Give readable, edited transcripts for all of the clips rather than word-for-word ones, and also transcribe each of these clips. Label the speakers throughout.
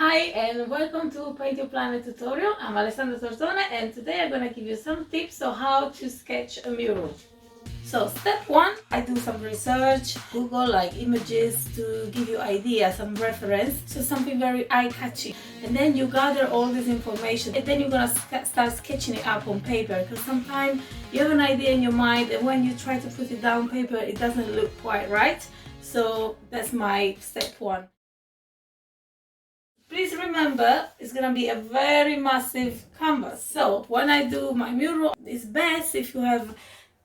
Speaker 1: Hi and welcome to Paint Your Planet tutorial. I'm Alessandra Tortone and today I'm going to give you some tips on how to sketch a mural. So step one, I do some research, Google like images to give you ideas, some reference, so something very eye-catchy. And then you gather all this information and then you're going to start sketching it up on paper, because sometimes you have an idea in your mind and when you try to put it down on paper it doesn't look quite right. So that's my step one. Please remember, it's going to be a very massive canvas. So when I do my mural, it's best if you have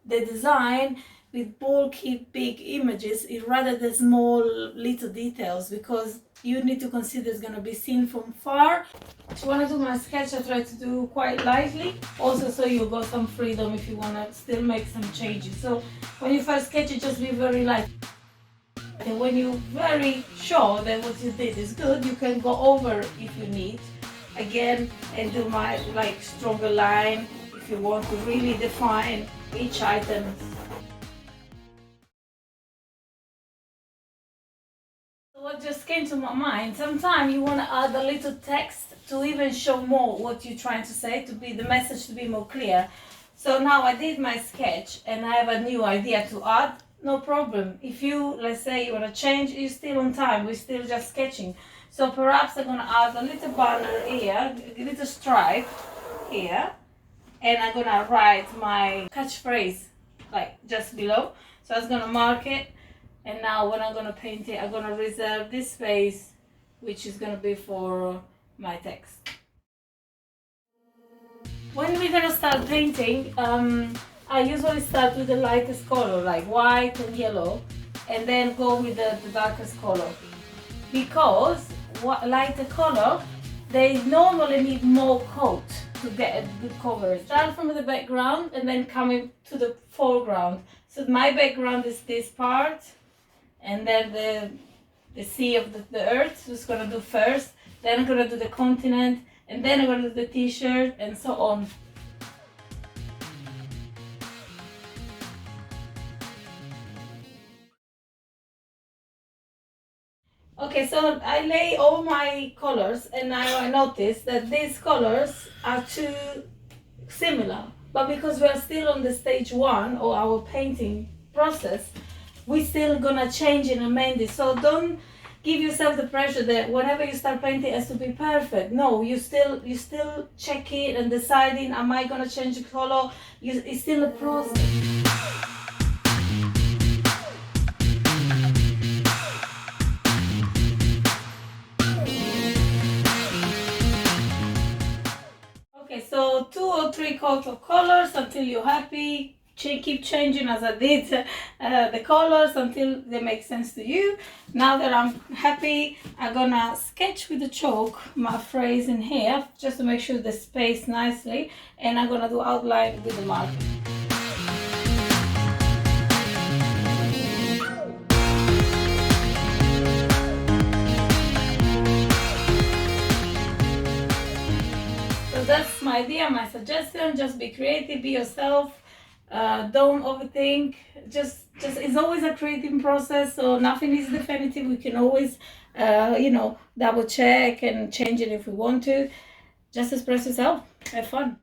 Speaker 1: the design with bulky big images rather than small little details, because you need to consider it's going to be seen from far. So when I do my sketch, I try to do quite lightly, also so you got some freedom if you want to still make some changes. So when you first sketch it, just be very light. And when you're very sure that what you did is good, you can go over if you need again and do my stronger line if you want to really define each item. So what just came to my mind, sometimes you want to add a little text to even show more what you're trying to say, to be the message to be more clear. So now I did my sketch and I have a new idea to add. No problem. If you, let's say you want to change, you're still on time, we're still just sketching. So perhaps I'm going to add a little banner here, a little stripe here, and I'm going to write my catchphrase like just below. So I was going to mark it, and now when I'm going to paint it, I'm going to reserve this space, which is going to be for my text. When we're going to start painting, I usually start with the lightest color, like white and yellow, and then go with the darkest color. Because lighter color, they normally need more coat to get a good coverage. Start from the background and then coming to the foreground. So my background is this part, and then the sea of the earth, just gonna do first. Then I'm gonna do the continent, and then I'm gonna do the t-shirt, and so on. Okay, so I lay all my colors and now I notice that these colors are too similar. But because we are still on the stage one of our painting process, we're still gonna change and amend it. So don't give yourself the pressure that whenever you start painting it has to be perfect. No, you still check it and deciding, am I gonna change the color? It's still a process. So 2 or 3 coats of colors until you're happy. Keep changing as I did the colors until they make sense to you. Now that I'm happy, I'm gonna sketch with the chalk my phrase in here just to make sure the space nicely, and I'm gonna do outline with the marker. That's my idea, my suggestion. Just be creative, be yourself. Don't overthink. Just it's always a creative process, so nothing is definitive. We can always double check and change it if we want to. Just express yourself, have fun.